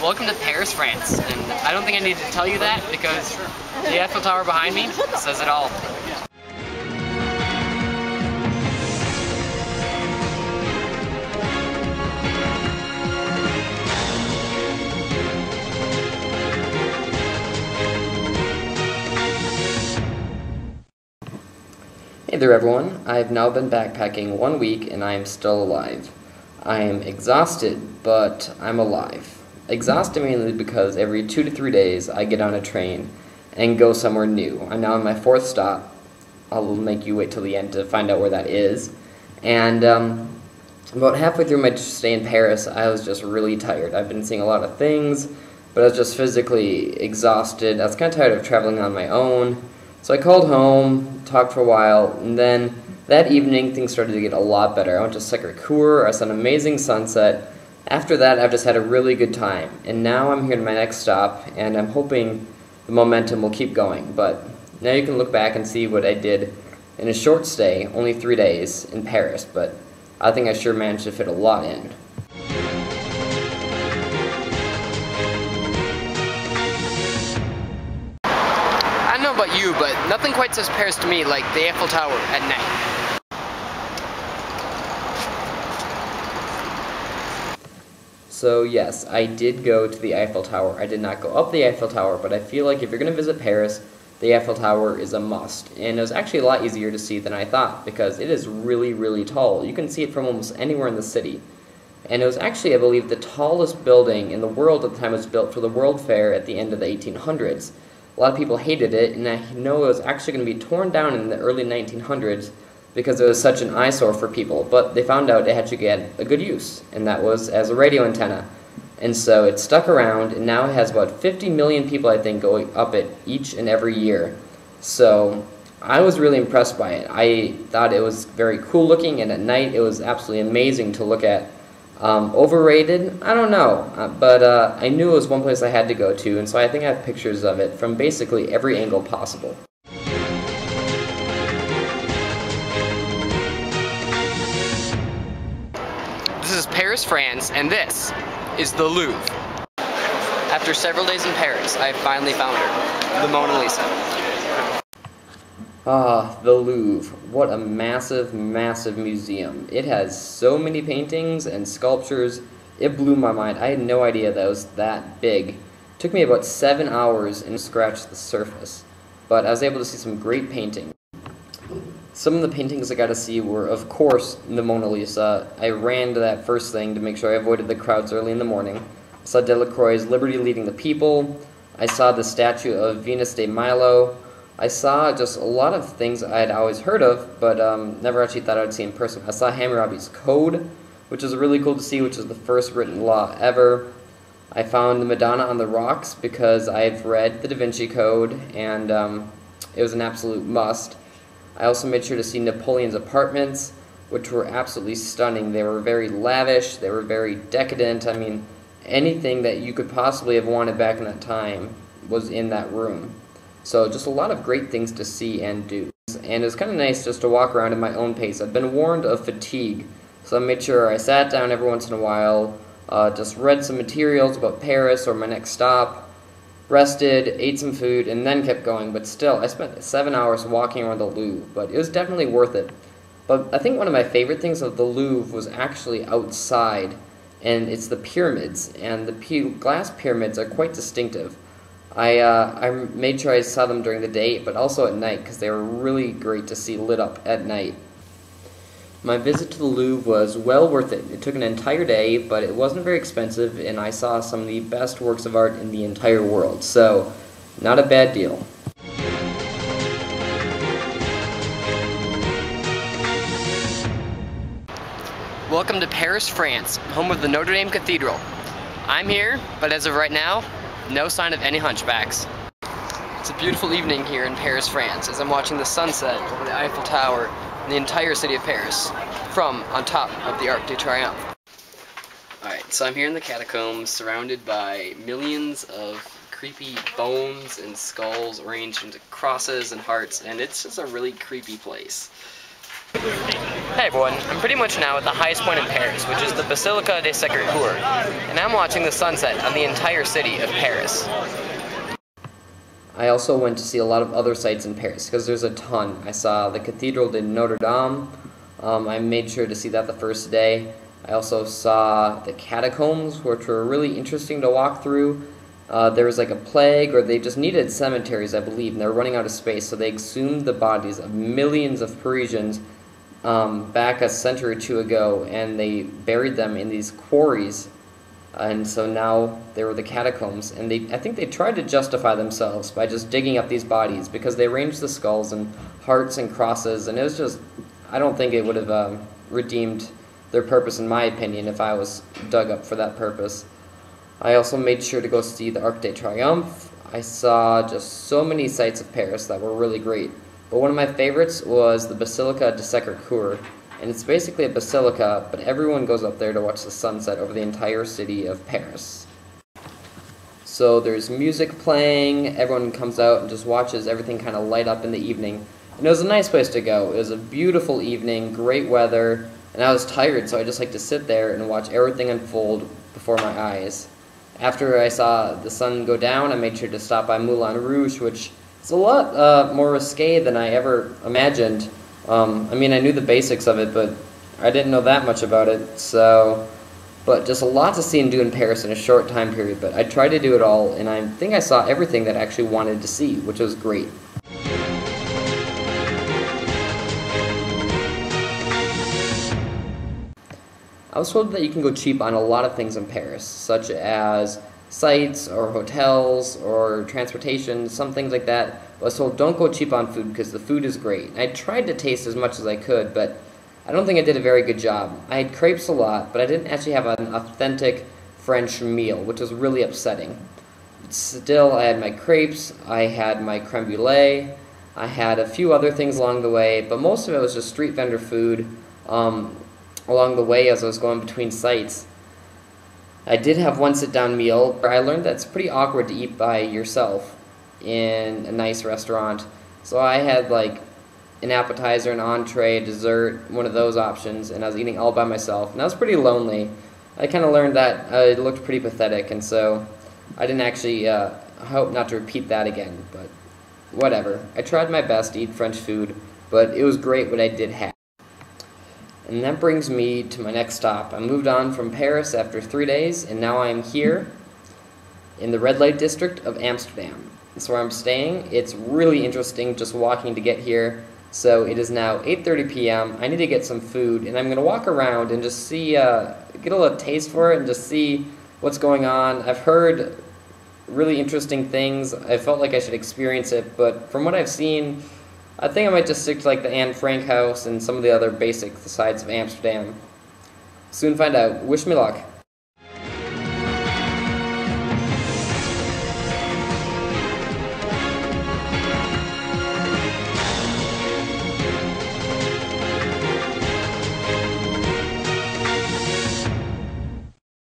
Welcome to Paris, France. And I don't think I need to tell you that because the Eiffel Tower behind me says it all. Hey there everyone, I've now been backpacking 1 week and I am still alive. I am exhausted, but I'm alive. Exhausted mainly because every 2 to 3 days I get on a train and go somewhere new. I'm now on my 4th stop. I'll make you wait till the end to find out where that is. And about halfway through my stay in Paris, I was just really tired. I've been seeing a lot of things, but I was just physically exhausted. I was kind of tired of traveling on my own. So I called home, talked for a while, and then that evening things started to get a lot better. I went to Sacre Cour, I saw an amazing sunset. After that I've just had a really good time, and now I'm here to my next stop, and I'm hoping the momentum will keep going. But now you can look back and see what I did in a short stay, only 3 days, in Paris, but I think I sure managed to fit a lot in. I don't know about you, but nothing quite says Paris to me like the Eiffel Tower at night. So yes, I did go to the Eiffel Tower. I did not go up the Eiffel Tower, but I feel like if you're going to visit Paris, the Eiffel Tower is a must. And it was actually a lot easier to see than I thought, because it is really, really tall. You can see it from almost anywhere in the city. And it was actually, I believe, the tallest building in the world at the time. It was built for the World Fair at the end of the 1800s. A lot of people hated it, and I know it was actually going to be torn down in the early 1900s because it was such an eyesore for people, but they found out it had to get a good use, and that was as a radio antenna. And so it stuck around, and now it has about 50 million people, I think, going up it each and every year. So I was really impressed by it. I thought it was very cool looking, and at night it was absolutely amazing to look at. Overrated? I don't know, but I knew it was one place I had to go to, and so I think I have pictures of it from basically every angle possible. This is Paris, France, and this is the Louvre. After several days in Paris, I finally found her, the Mona Lisa. Ah, the Louvre. What a massive, massive museum. It has so many paintings and sculptures. It blew my mind. I had no idea that it was that big. It took me about 7 hours to scratch the surface, but I was able to see some great paintings. Some of the paintings I got to see were, of course, the Mona Lisa. I ran to that first thing to make sure I avoided the crowds early in the morning. I saw Delacroix's Liberty Leading the People. I saw the statue of Venus de Milo. I saw just a lot of things I had always heard of, but never actually thought I'd see in person. I saw Hammurabi's Code, which is really cool to see, which is the first written law ever. I found the Madonna on the Rocks because I've read the Da Vinci Code, and it was an absolute must. I also made sure to see Napoleon's apartments, which were absolutely stunning. They were very lavish, they were very decadent. I mean, anything that you could possibly have wanted back in that time was in that room. So just a lot of great things to see and do. And it was kind of nice just to walk around at my own pace. I've been warned of fatigue, so I made sure I sat down every once in a while, just read some materials about Paris or my next stop, rested, ate some food, and then kept going. But still, I spent 7 hours walking around the Louvre, but it was definitely worth it. But I think one of my favorite things of the Louvre was actually outside, and it's the pyramids, and the glass pyramids are quite distinctive. I made sure I saw them during the day, but also at night, because they were really great to see lit up at night. My visit to the Louvre was well worth it. It took an entire day, but it wasn't very expensive, and I saw some of the best works of art in the entire world, so not a bad deal. Welcome to Paris, France, home of the Notre Dame Cathedral. I'm here, but as of right now, no sign of any hunchbacks. It's a beautiful evening here in Paris, France, as I'm watching the sunset over the Eiffel Tower and the entire city of Paris from on top of the Arc de Triomph. Alright, so I'm here in the catacombs, surrounded by millions of creepy bones and skulls arranged into crosses and hearts, and it's just a really creepy place. Hey everyone, I'm pretty much now at the highest point in Paris, which is the Basilica de Sacre Cour, and I'm watching the sunset on the entire city of Paris. I also went to see a lot of other sites in Paris, because there's a ton. I saw the Cathedral de Notre Dame. I made sure to see that the first day. I also saw the catacombs, which were really interesting to walk through. There was like a plague, or they just needed cemeteries, I believe, and they were running out of space, so they exhumed the bodies of millions of Parisians back a century or two ago, and they buried them in these quarries. And so now they were the catacombs, and I think they tried to justify themselves by just digging up these bodies, because they arranged the skulls and hearts and crosses, and it was just, I don't think it would have redeemed their purpose, in my opinion, if I was dug up for that purpose. I also made sure to go see the Arc de Triomph. I saw just so many sights of Paris that were really great, but one of my favorites was the Basilica de Sacre Cour. And it's basically a basilica, but everyone goes up there to watch the sunset over the entire city of Paris. So there's music playing, everyone comes out and just watches everything kind of light up in the evening. And it was a nice place to go. It was a beautiful evening, great weather, and I was tired, so I just like to sit there and watch everything unfold before my eyes. After I saw the sun go down, I made sure to stop by Moulin Rouge, which is a lot more risque than I ever imagined. I mean, I knew the basics of it, but I didn't know that much about it, but just a lot to see and do in Paris in a short time period, but I tried to do it all, and I think I saw everything that I actually wanted to see, which was great. I was told that you can go cheap on a lot of things in Paris, such as sites or hotels or transportation, some things like that. But I was told don't go cheap on food because the food is great. I tried to taste as much as I could, but I don't think I did a very good job. I had crepes a lot, but I didn't actually have an authentic French meal, which was really upsetting. Still, I had my crepes, I had my creme brulee, I had a few other things along the way, but most of it was just street vendor food along the way as I was going between sites. I did have one sit-down meal where I learned that it's pretty awkward to eat by yourself in a nice restaurant. So I had like an appetizer, an entree, a dessert, one of those options, and I was eating all by myself, and I was pretty lonely. I kind of learned that it looked pretty pathetic, and so I didn't actually hope not to repeat that again, but whatever. I tried my best to eat French food, but it was great what I did have. And that brings me to my next stop. I moved on from Paris after 3 days, and now I am here in the red light district of Amsterdam. That's where I'm staying. It's really interesting just walking to get here. So it is now 8:30 p.m. I need to get some food, and I'm going to walk around and just see, get a little taste for it and just see what's going on. I've heard really interesting things. I felt like I should experience it, but from what I've seen, I think I might just stick to like the Anne Frank house and some of the other basic sides of Amsterdam. Soon find out. Wish me luck.